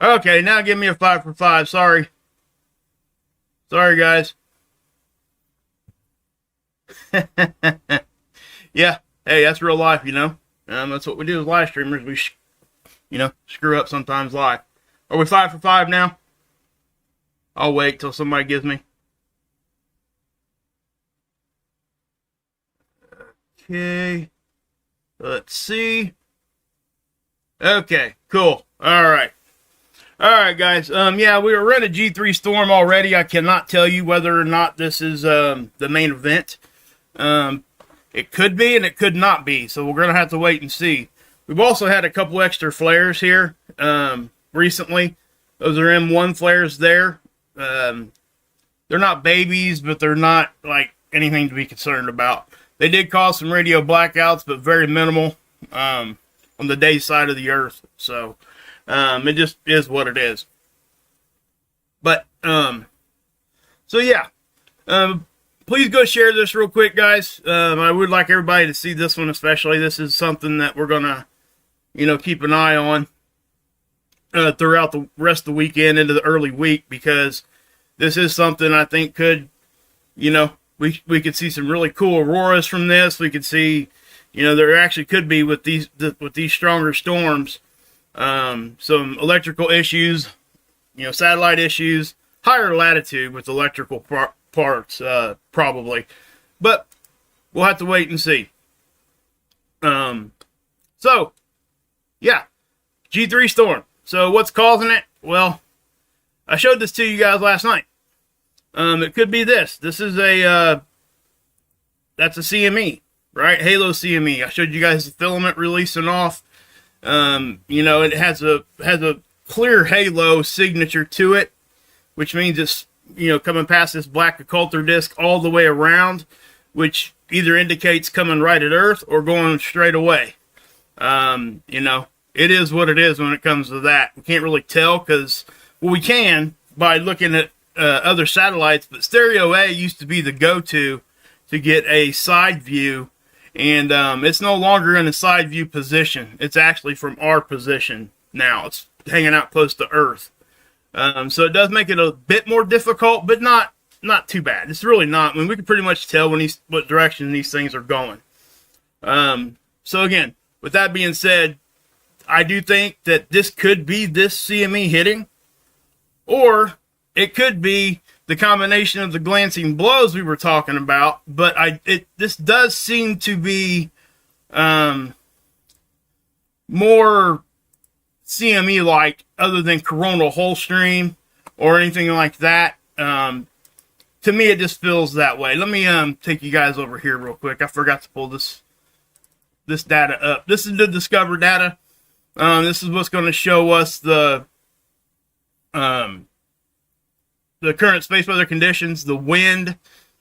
Okay, now give me a 5 for 5. Sorry. Sorry, guys. Yeah. Hey, that's real life, you know. That's what we do as live streamers. We, screw up sometimes live. Are we 5 for 5 now? I'll wait till somebody gives me. Okay. Let's see. Okay, cool. All right. All right, guys. Yeah, we were in a G3 storm already. I cannot tell you whether or not this is the main event. It could be and it could not be, so we're going to have to wait and see. We've also had a couple extra flares here recently. Those are M1 flares there. They're not babies, but they're not like anything to be concerned about. They did cause some radio blackouts, but very minimal on the day side of the Earth. So it just is what it is. But so yeah, please go share this real quick, guys. I would like everybody to see this one, especially. This is something that we're gonna, keep an eye on throughout the rest of the weekend into the early week, because this is something I think could, we could see some really cool auroras from this. We could see, there actually could be with these stronger storms, some electrical issues, satellite issues, higher latitude with electrical parts, probably, but we'll have to wait and see. So yeah, G3 storm. So what's causing it? Well, I showed this to you guys last night. It could be this. This is that's a CME, right? Halo CME. I showed you guys the filament releasing off. It has a clear halo signature to it, which means it's, coming past this black occulter disk all the way around, which either indicates coming right at Earth or going straight away. It is what it is when it comes to that. We can't really tell because, well, we can by looking at other satellites, but Stereo A used to be the go-to to get a side view, and it's no longer in a side view position. It's actually from our position now. It's hanging out close to Earth. So it does make it a bit more difficult, but not too bad. It's really not. I mean, we can pretty much tell what direction these things are going. So again, with that being said, I do think that this could be this CME hitting, or it could be the combination of the glancing blows we were talking about. But this does seem to be more CME-like, other than coronal hole stream or anything like that. To me, it just feels that way. Let me take you guys over here real quick. I forgot to pull this data up. This is the Discover data. This is what's going to show us the current space weather conditions, the wind,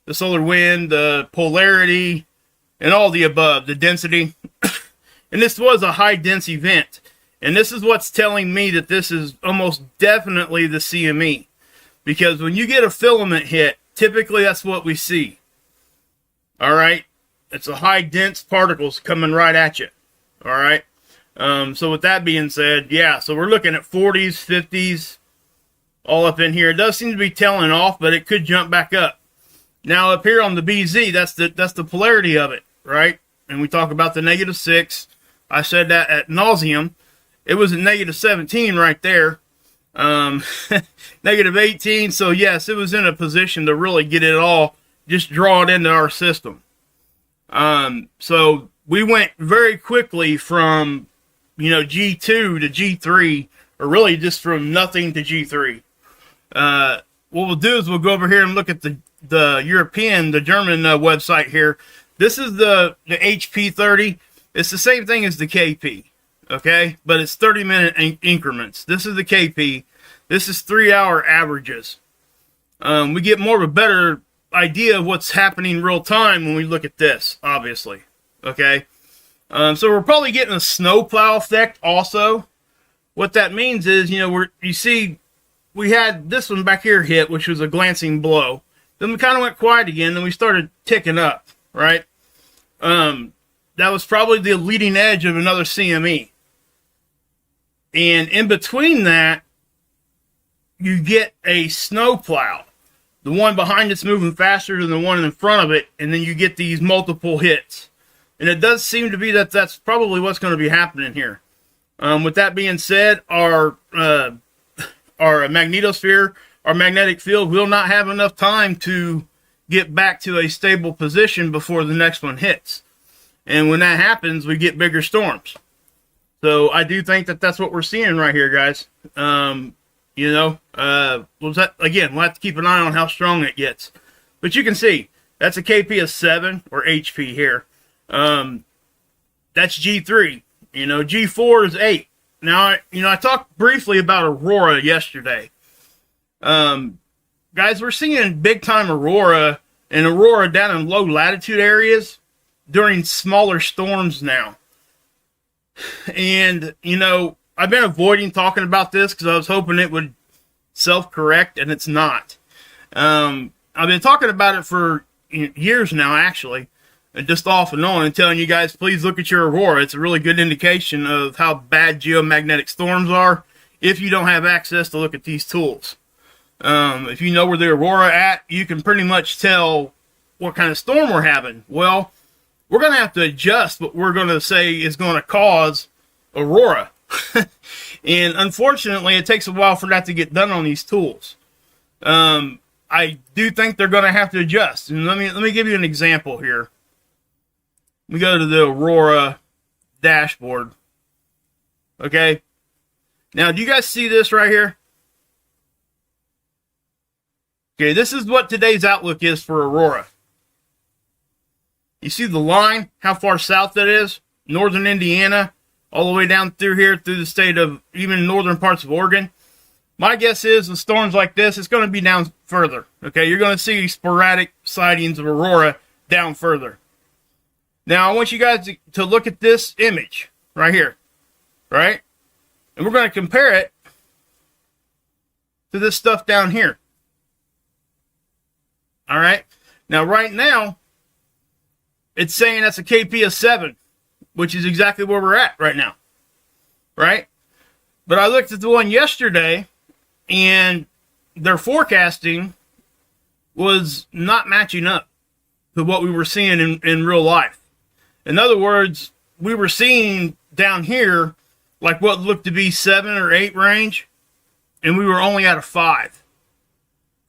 the solar wind, the polarity, and all the above, the density. And this was a high dense event. And this is what's telling me that this is almost definitely the CME. Because when you get a filament hit, typically that's what we see. All right? It's a high dense particles coming right at you. All right? So with that being said, yeah, so we're looking at 40s, 50s, all up in here. It does seem to be tailing off, but it could jump back up. Now up here on the BZ, that's the polarity of it, right? And we talk about the -6. I said that ad nauseum. It was at -17 right there. -18. So yes, it was in a position to really get it all, just draw it into our system. So we went very quickly from, G2 to G3, or really just from nothing to G3. What we'll do is we'll go over here and look at the German website here. This is the HP30. It's the same thing as the KP, okay? But it's 30-minute increments. This is the KP. This is 3-hour averages. We get more of a better idea of what's happening real time when we look at this, obviously, okay? So we're probably getting a snowplow effect also. What that means is, we had this one back here hit, which was a glancing blow. Then we kind of went quiet again, then we started ticking up, right? That was probably the leading edge of another CME. And in between that, you get a snow plow. The one behind it's moving faster than the one in front of it, and then you get these multiple hits. And it does seem to be that that's probably what's going to be happening here. With that being said, our magnetosphere, our magnetic field, will not have enough time to get back to a stable position before the next one hits. And when that happens, we get bigger storms. So I do think that that's what we're seeing right here, guys. We'll have to keep an eye on how strong it gets. But you can see, that's a KP of 7, or HP here. That's G3. G4 is 8. Now, I talked briefly about Aurora yesterday. Guys, we're seeing big-time Aurora down in low latitude areas during smaller storms now. And, I've been avoiding talking about this because I was hoping it would self-correct, and it's not. I've been talking about it for years now, actually, just off and on, and telling you guys, please look at your Aurora. It's a really good indication of how bad geomagnetic storms are if you don't have access to look at these tools. If you know where the Aurora at, you can pretty much tell what kind of storm we're having. Well, we're going to have to adjust what we're going to say is going to cause Aurora. And unfortunately, it takes a while for that to get done on these tools. I do think they're going to have to adjust. And let me give you an example here. We go to the Aurora dashboard. Okay. Now, do you guys see this right here? Okay, this is what today's outlook is for Aurora. You see the line, how far south that is? Northern Indiana, all the way down through here, through the state of even northern parts of Oregon. My guess is with storms like this, it's going to be down further. Okay, you're going to see sporadic sightings of Aurora down further. Now, I want you guys to look at this image right here, right? And we're going to compare it to this stuff down here. All right? Now, right now, it's saying that's a KP of 7, which is exactly where we're at right now, right? But I looked at the one yesterday, and their forecasting was not matching up to what we were seeing in real life. In other words, we were seeing down here like what looked to be 7 or 8 range, and we were only at a 5.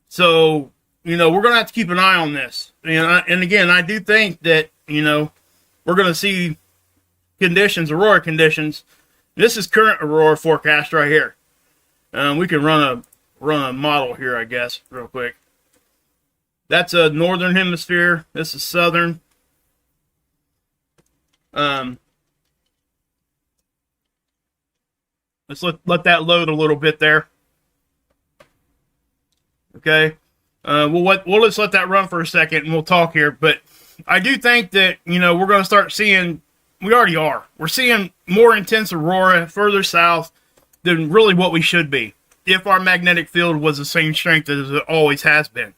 So, we're going to have to keep an eye on this. And again, I do think that, we're going to see conditions, Aurora conditions. This is current Aurora forecast right here. We can run a model here, I guess, real quick. That's a northern hemisphere. This is southern. Let's let that load a little bit there. Okay. We'll just let that run for a second and we'll talk here. But I do think that, we're going to start seeing, we already are. We're seeing more intense Aurora further south than really what we should be if our magnetic field was the same strength as it always has been.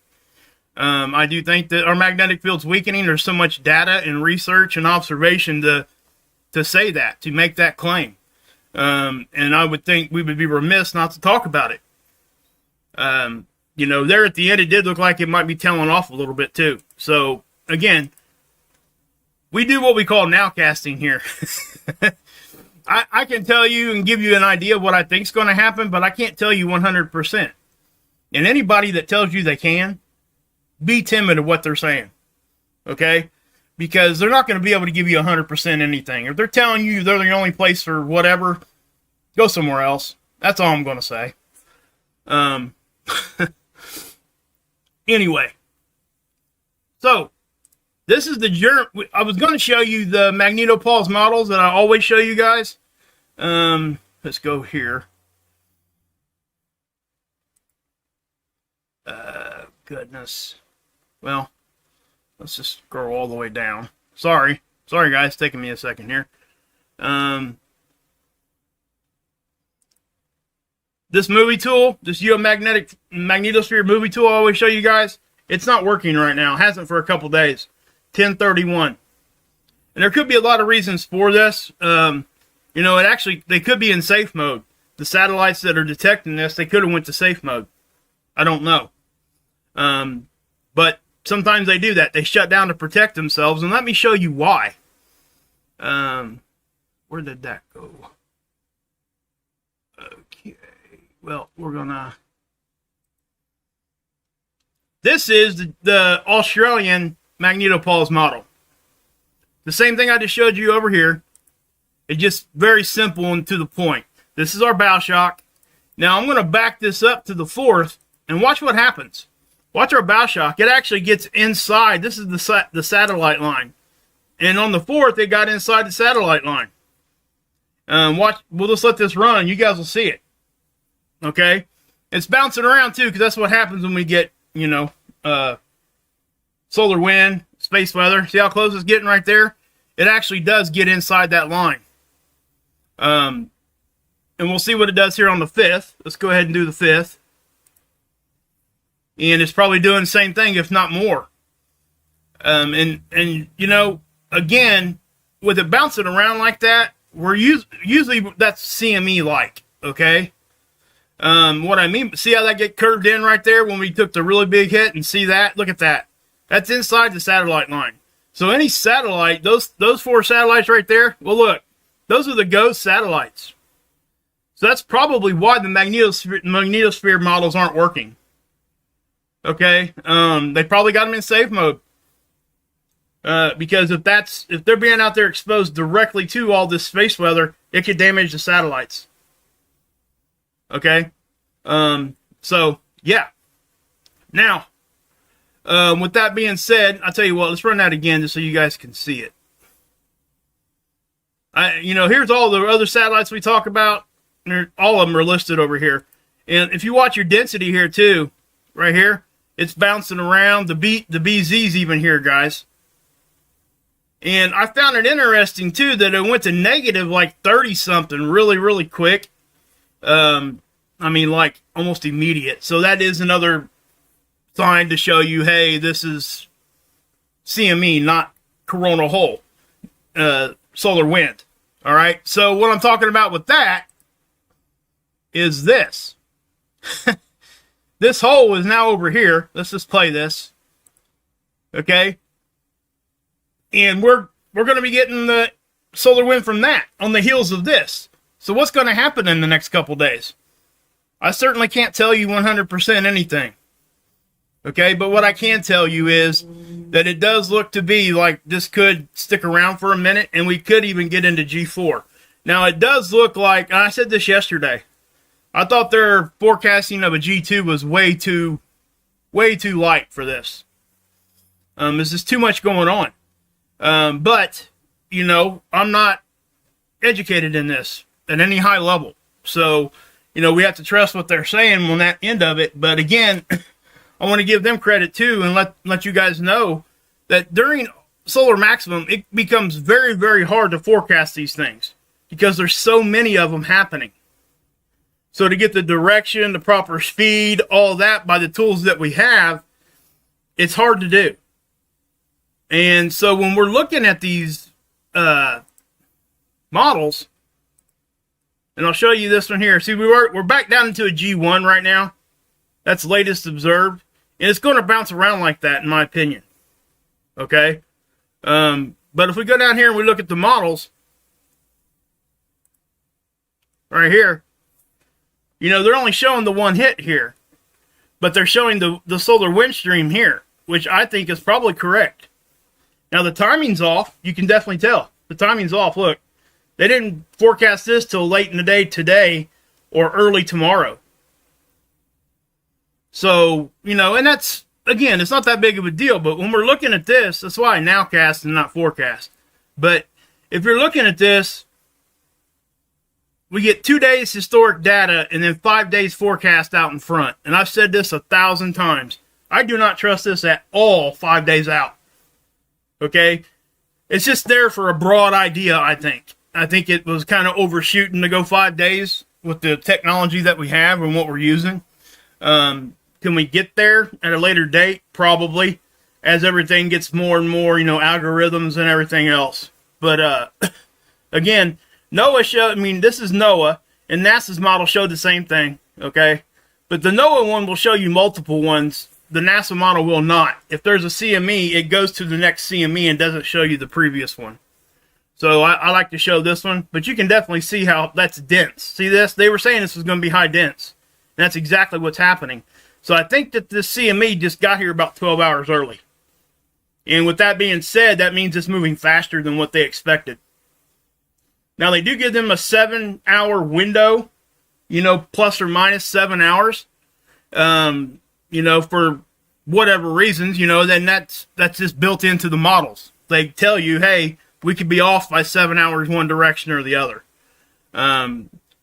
I do think that our magnetic field's weakening. There's so much data and research and observation to say that, to make that claim. And I would think we would be remiss not to talk about it. There at the end, it did look like it might be tailing off a little bit too. So, again, we do what we call nowcasting here. I can tell you and give you an idea of what I think is going to happen, but I can't tell you 100%. And anybody that tells you they can, be timid of what they're saying. Okay? Because they're not going to be able to give you 100% anything. If they're telling you they're the only place for whatever, go somewhere else. That's all I'm going to say. Anyway. So, this is I was going to show you the magnetopause models that I always show you guys. Let's go here. Goodness. Well, let's just scroll all the way down. Sorry guys, it's taking me a second here. This movie tool, this geomagnetic magnetosphere movie tool I always show you guys, it's not working right now. It hasn't for a couple days. 1031. And there could be a lot of reasons for this. They could be in safe mode. The satellites that are detecting this, they could have went to safe mode. I don't know. But sometimes they do that. They shut down to protect themselves, and let me show you why. Where did that go? Okay. Well, we're gonna... This is the Australian Magnetosphere model. The same thing I just showed you over here. It's just very simple and to the point. This is our bow shock. Now I'm going to back this up to the fourth and watch what happens. Watch our bow shock. It actually gets inside. This is the satellite line. And on the fourth, it got inside the satellite line. Watch. We'll just let this run. You guys will see it. Okay? It's bouncing around too, because that's what happens when we get, you know, solar wind, space weather. See how close it's getting right there? It actually does get inside that line. And we'll see what it does here on the fifth. Let's go ahead and do the fifth. And it's probably doing the same thing, if not more. And you know, again, with it bouncing around like that, we're usually that's CME like, okay? What I mean, see how that get curved in right there when we took the really big hit, and see that? Look at that. That's inside the satellite line. So any satellite, those 4 satellites right there, well look, those are the ghost satellites. So that's probably why the magnetosphere models aren't working. Okay, they probably got them in safe mode. Because if they're being out there exposed directly to all this space weather, it could damage the satellites. Okay, so yeah. Now, with that being said, I'll tell you what. Let's run that again just so you guys can see it. You know, here's all the other satellites we talk about. All of them are listed over here. And if you watch your density here too, right here, it's bouncing around. The BZ's even here, guys. And I found it interesting too that it went to negative like 30 something really, really quick. I mean, like almost immediate. So that is another sign to show you, hey, this is CME, not coronal hole, solar wind. All right. So what I'm talking about with that is this. This hole is now over here. Let's just play this. Okay. And we're going to be getting the solar wind from that on the heels of this. So what's going to happen in the next couple days? I certainly can't tell you 100% anything. Okay, but what I can tell you is that it does look to be like this could stick around for a minute, and we could even get into G4. Now, it does look like, and I said this yesterday, I thought their forecasting of a G2 was way too light for this. There's just too much going on. But, you know, I'm not educated in this at any high level. So, you know, we have to trust what they're saying on that end of it. But again, I want to give them credit too and let you guys know that during solar maximum, it becomes very, very hard to forecast these things because there's so many of them happening. So to get the direction, the proper speed, all that by the tools that we have, it's hard to do. And so when we're looking at these models, and I'll show you this one here. See, we're back down into a G1 right now. That's latest observed. And it's going to bounce around like that, in my opinion. Okay? But if we go down here and we look at the models, right here, you know, they're only showing the one hit here. But they're showing the solar wind stream here, which I think is probably correct. Now, the timing's off. You can definitely tell. The timing's off. Look, they didn't forecast this till late in the day today or early tomorrow. So, you know, and that's, again, it's not that big of a deal. But when we're looking at this, that's why I nowcast and not forecast. But if you're looking at this, we get 2 days historic data and then 5 days forecast out in front. And I've said this 1,000 times. I do not trust this at all 5 days out. Okay? It's just there for a broad idea, I think. I think it was kind of overshooting to go 5 days with the technology that we have and what we're using. Can we get there at a later date? Probably. As everything gets more and more, you know, algorithms and everything else. But, again, NOAA showed, I mean, this is NOAA, and NASA's model showed the same thing, okay? But the NOAA one will show you multiple ones. The NASA model will not. If there's a CME, it goes to the next CME and doesn't show you the previous one. So I like to show this one, but you can definitely see how that's dense. See this? They were saying this was going to be high dense. And that's exactly what's happening. So I think that this CME just got here about 12 hours early. And with that being said, that means it's moving faster than what they expected. Now, they do give them a 7-hour window, you know, plus or minus 7 hours. You know, for whatever reasons, you know, then that's just built into the models. They tell you, hey, we could be off by 7 hours one direction or the other.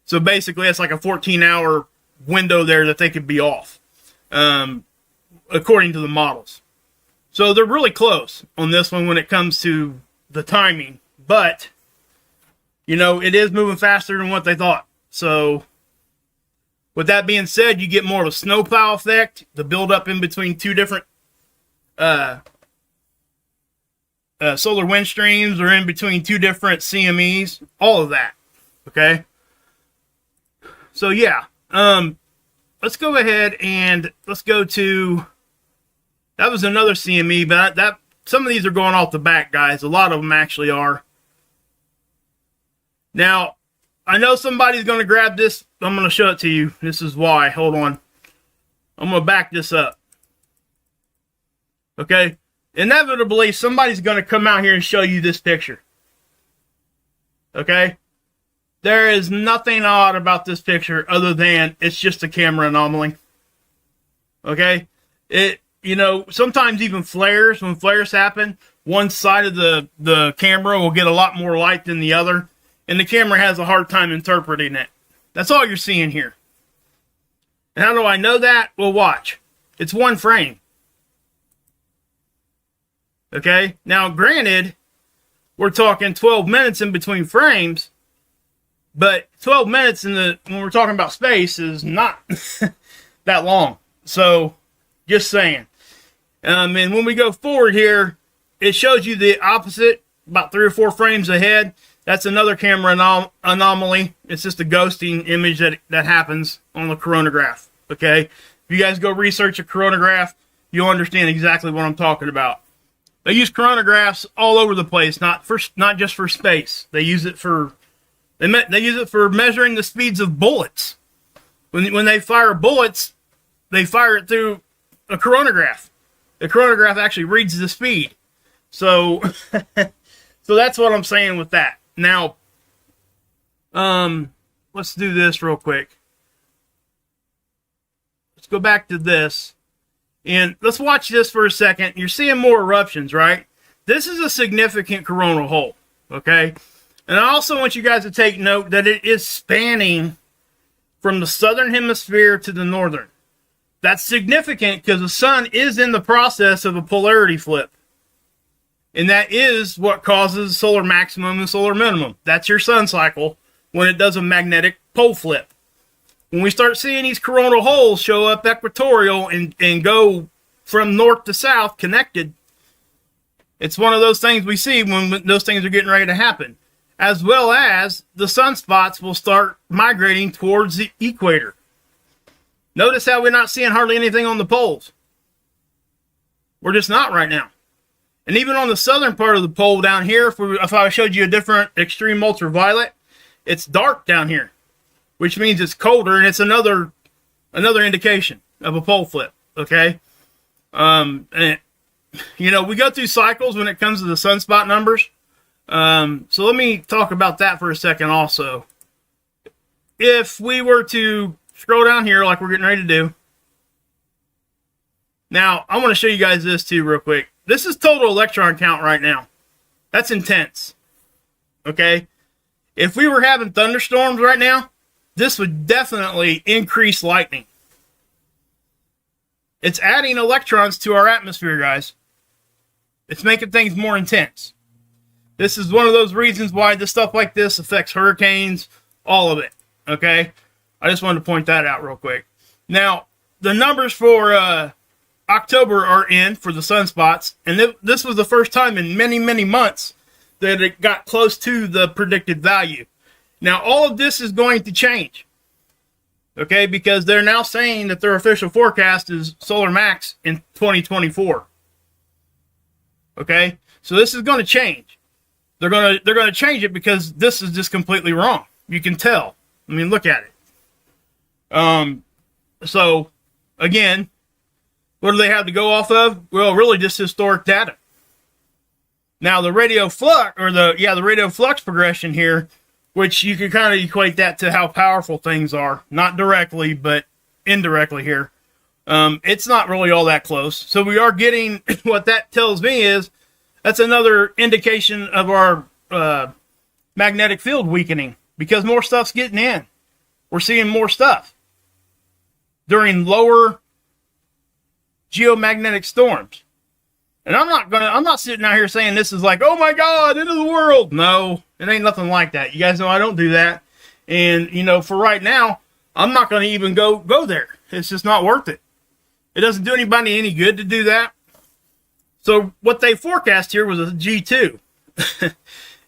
So basically, it's like a 14-hour window there that they could be off, according to the models. So they're really close on this one when it comes to the timing. But, you know, it is moving faster than what they thought. So with that being said, you get more of a snowplow effect, the buildup in between two different solar wind streams, or in between two different CMEs, all of that. Okay? So yeah, let's go ahead and let's go to, that was another CME, but that some of these are going off the back, guys. A lot of them actually are. Now, I know somebody's going to grab this. I'm going to show it to you. This is why. Hold on. I'm going to back this up. Okay? Inevitably, somebody's going to come out here and show you this picture. Okay? There is nothing odd about this picture other than it's just a camera anomaly. Okay? It, you know, sometimes even flares, when flares happen, one side of the camera will get a lot more light than the other. And the camera has a hard time interpreting it. That's all you're seeing here. And how do I know that? Well, watch. It's one frame. Okay? Now, granted, we're talking 12 minutes in between frames, but 12 minutes when we're talking about space is not that long. So, just saying. And when we go forward here, it shows you the opposite, about 3 or 4 frames ahead. That's another camera anomaly. It's just a ghosting image that happens on the coronagraph. Okay? If you guys go research a coronagraph, you'll understand exactly what I'm talking about. They use coronagraphs all over the place, not just for space. They use it for measuring the speeds of bullets. When they fire bullets, they fire it through a coronagraph. The coronagraph actually reads the speed. So so that's what I'm saying with that. Now, let's do this real quick. Let's go back to this. And let's watch this for a second. You're seeing more eruptions, right? This is a significant coronal hole, okay? And I also want you guys to take note that it is spanning from the southern hemisphere to the northern. That's significant because the sun is in the process of a polarity flip. And that is what causes solar maximum and solar minimum. That's your sun cycle when it does a magnetic pole flip. When we start seeing these coronal holes show up equatorial and go from north to south connected, it's one of those things we see when those things are getting ready to happen. As well as the sunspots will start migrating towards the equator. Notice how we're not seeing hardly anything on the poles. We're just not right now. And even on the southern part of the pole down here, if I showed you a different extreme ultraviolet, it's dark down here, which means it's colder, and it's another indication of a pole flip. Okay, and you know, we go through cycles when it comes to the sunspot numbers. So let me talk about that for a second. Also, if we were to scroll down here like we're getting ready to do, now I want to show you guys this too real quick. This is total electron count right now. That's intense. Okay? If we were having thunderstorms right now, this would definitely increase lightning. It's adding electrons to our atmosphere, guys. It's making things more intense. This is one of those reasons why this stuff like this affects hurricanes, all of it. Okay? I just wanted to point that out real quick. Now, the numbers for October are in for the sunspots, and this was the first time in many, many months that it got close to the predicted value. Now, all of this is going to change. Okay, because they're now saying that their official forecast is solar max in 2024. Okay, so this is going to change. They're going to change it because this is just completely wrong. You can tell. I mean, look at it. So again, what do they have to go off of? Well, really just historic data. Now the radio flux, or the radio flux progression here, which you can kind of equate that to how powerful things are, not directly, but indirectly here. It's not really all that close. So we are getting, what that tells me is, that's another indication of our magnetic field weakening, because more stuff's getting in. We're seeing more stuff during lower geomagnetic storms. And I'm not sitting out here saying this is like, oh my God, end of the world. No, it ain't nothing like that. You guys know I don't do that. And, for right now, I'm not going to even go there. It's just not worth it. It doesn't do anybody any good to do that. So what they forecast here was a G2.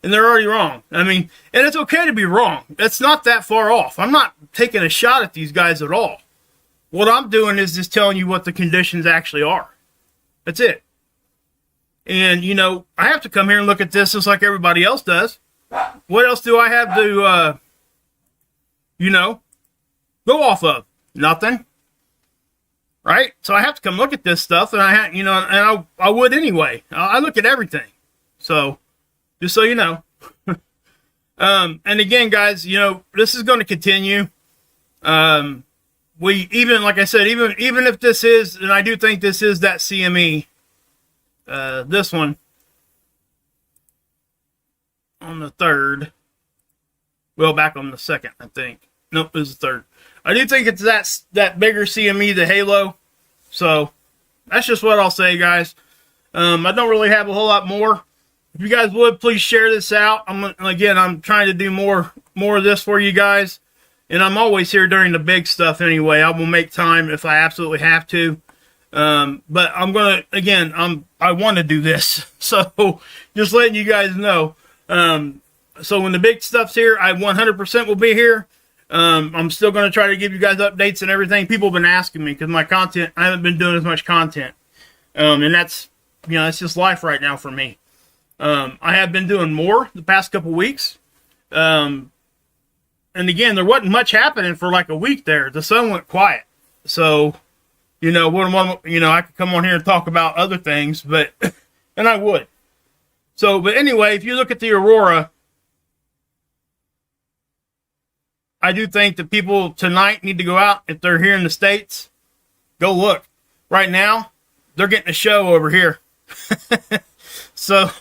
And they're already wrong. I mean, and it's okay to be wrong. It's not that far off. I'm not taking a shot at these guys at all. What I'm doing is just telling you what the conditions actually are. That's it. And, I have to come here and look at this just like everybody else does. What else do I have to, go off of? Nothing. Right? So I have to come look at this stuff, and I would anyway. I look at everything. So, just so you know. And again, guys, this is going to continue. Like I said, even if this is, and I do think this is that CME, this one on the 3rd, well, back on the 2nd, I think. Nope, it was the 3rd. I do think it's that bigger CME, the Halo. So that's just what I'll say, guys. I don't really have a whole lot more. If you guys would, please share this out. I'm trying to do more of this for you guys, and I'm always here during the big stuff anyway. I will make time if I absolutely have to. But I'm gonna, again, I want to do this, so just letting you guys know. So when the big stuff's here, I 100% will be here. I'm still going to try to give you guys updates and everything. People have been asking me because my content, I haven't been doing as much content. And that's, it's just life right now for me. I have been doing more the past couple weeks. And again, there wasn't much happening for like a week there. The sun went quiet. So, I could come on here and talk about other things, but, and I would. So, but anyway, if you look at the Aurora, I do think that people tonight need to go out. If they're here in the States, go look. Right now, they're getting a show over here. So,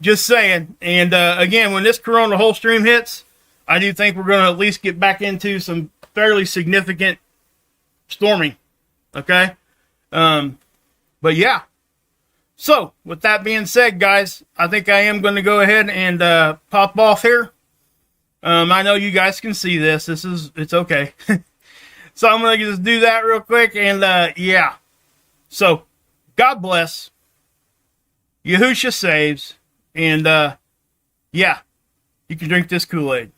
just saying. And again, when this Corona whole stream hits, I do think we're going to at least get back into some fairly significant storming. Okay? But yeah. So, with that being said, guys, I think I am going to go ahead and pop off here. I know you guys can see this. It's okay. So I'm going to just do that real quick. And, yeah. So, God bless. Yahusha saves. And, yeah. You can drink this Kool-Aid.